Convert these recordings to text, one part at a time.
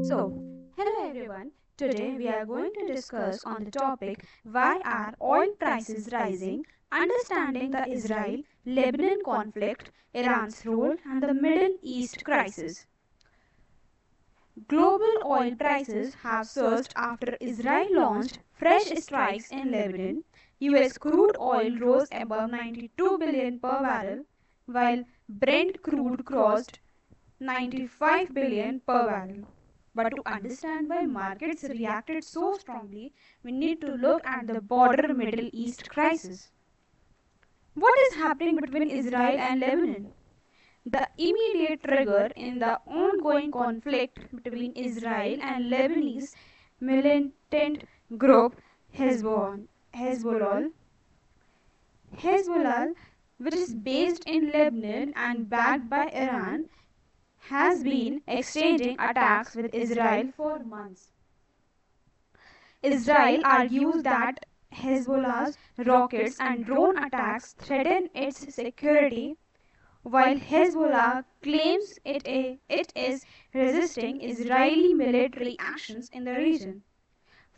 So, hello everyone. Today we are going to discuss on the topic why are oil prices rising, understanding the Israel-Lebanon conflict, Iran's role and the Middle East crisis. Global oil prices have surged after Israel launched fresh strikes in Lebanon. US crude oil rose above 92 billion per barrel, while Brent crude crossed 95 billion per barrel. But to understand why markets reacted so strongly, we need to look at the broader Middle East crisis. What is happening between Israel and Lebanon? The immediate trigger in the ongoing conflict between Israel and Lebanese militant group Hezbollah, Hezbollah, which is based in Lebanon and backed by Iran, has been exchanging attacks with Israel for months. Israel argues that Hezbollah's rockets and drone attacks threaten its security, while Hezbollah claims it is resisting Israeli military actions in the region.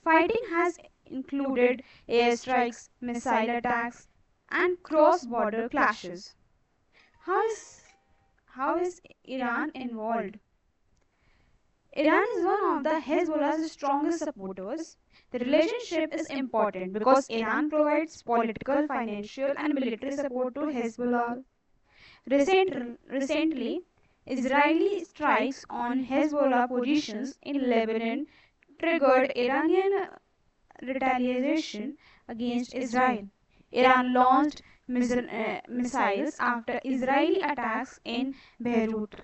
Fighting has included airstrikes, missile attacks, and cross border clashes. How is, how is Iran involved? Iran is one of the Hezbollah's strongest supporters. The relationship is important because Iran provides political, financial, and military support to Hezbollah. Recently, Israeli strikes on Hezbollah positions in Lebanon triggered Iranian retaliation against Israel. Iran launched missiles after Israeli attacks in Beirut,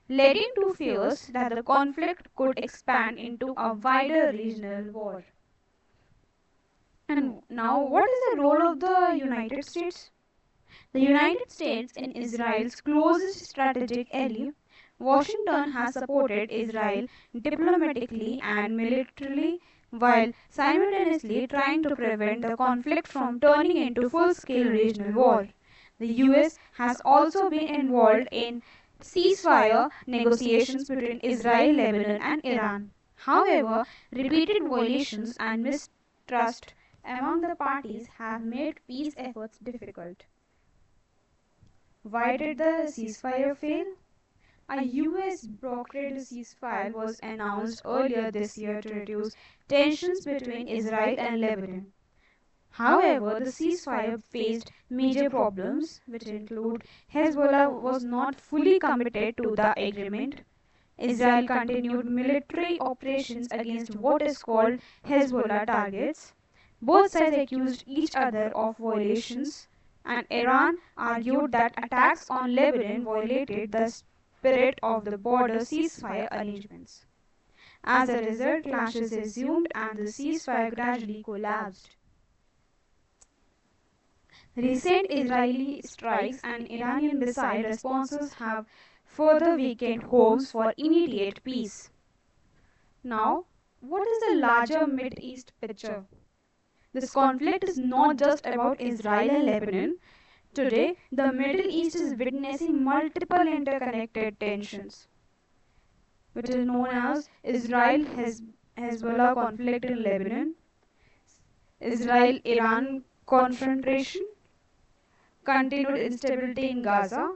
leading to fears that the conflict could expand into a wider regional war. And now, what is the role of the United States? The United States is Israel's closest strategic ally. Washington has supported Israel diplomatically and militarily while simultaneously trying to prevent the conflict from turning into full-scale regional war. The US has also been involved in ceasefire negotiations between Israel, Lebanon, and Iran. However, repeated violations and mistrust among the parties have made peace efforts difficult. Why did the ceasefire fail? A US brokered ceasefire was announced earlier this year to reduce tensions between Israel and Lebanon. However, the ceasefire faced major problems, which include Hezbollah was not fully committed to the agreement. Israel continued military operations against what is called Hezbollah targets. Both sides accused each other of violations, and Iran argued that attacks on Lebanon violated the spirit of the border ceasefire arrangements. As a result, clashes resumed and the ceasefire gradually collapsed. Recent Israeli strikes and Iranian missile responses have further weakened hopes for immediate peace. Now, what is the larger Mid East picture? This conflict is not just about Israel and Lebanon. Today, the Middle East is witnessing multiple interconnected tensions, which is known as Hezbollah conflict in Lebanon, Israel-Iran confrontation, continued instability in Gaza,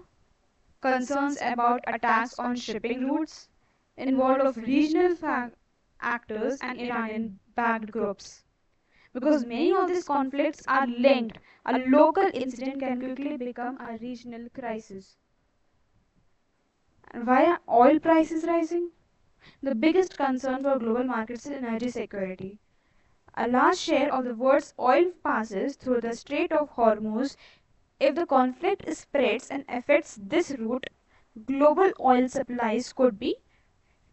concerns about attacks on shipping routes, involved of regional actors and Iranian-backed groups. Because many of these conflicts are linked, a local incident can quickly become a regional crisis. And why are oil prices rising? The biggest concern for global markets is energy security. A large share of the world's oil passes through the Strait of Hormuz. If the conflict spreads and affects this route, global oil supplies could be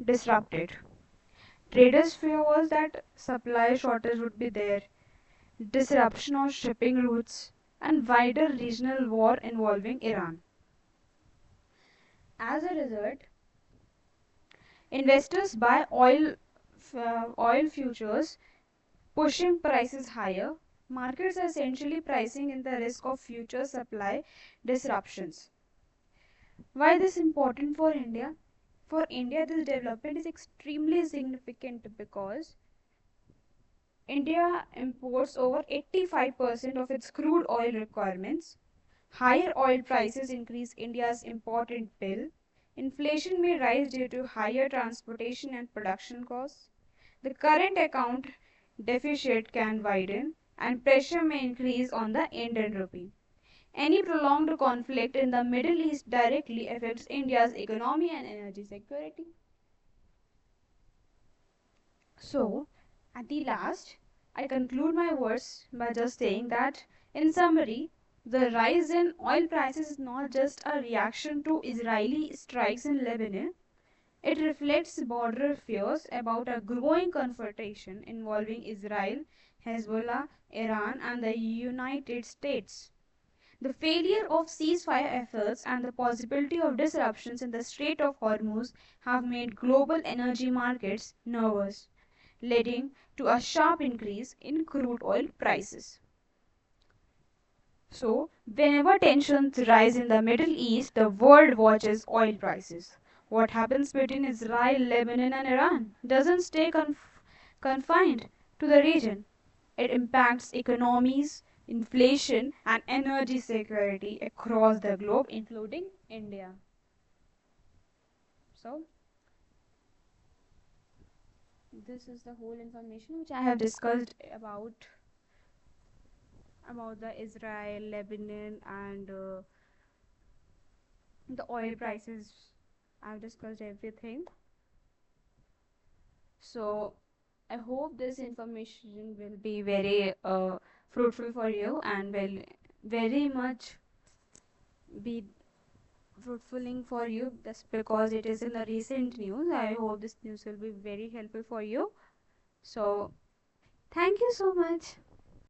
disrupted. Traders fear was that supply shortage would be there, disruption of shipping routes, and wider regional war involving Iran. As a result, investors buy oil futures, pushing prices higher. Markets are essentially pricing in the risk of future supply disruptions. Why this important for India? For India, this development is extremely significant because India imports over 85% of its crude oil requirements. Higher oil prices increase India's important bill. Inflation may rise due to higher transportation and production costs. The current account deficit can widen and pressure may increase on the Indian rupee. Any prolonged conflict in the Middle East directly affects India's economy and energy security. So, at the last, I conclude my words by just saying that, in summary, the rise in oil prices is not just a reaction to Israeli strikes in Lebanon, it reflects broader fears about a growing confrontation involving Israel, Hezbollah, Iran, and the United States. The failure of ceasefire efforts and the possibility of disruptions in the Strait of Hormuz have made global energy markets nervous, leading to a sharp increase in crude oil prices. So, whenever tensions rise in the Middle East, the world watches oil prices. What happens between Israel, Lebanon, and Iran doesn't stay confined to the region. It impacts economies, inflation, and energy security across the globe, including India. So, this is the whole information which I have discussed about the Israel, Lebanon, and the oil prices. I've discussed everything. So I hope this information will be very fruitful for you and will very much be fruitfuling for you just because it is in the recent news. I hope this news will be very helpful for you. So thank you so much.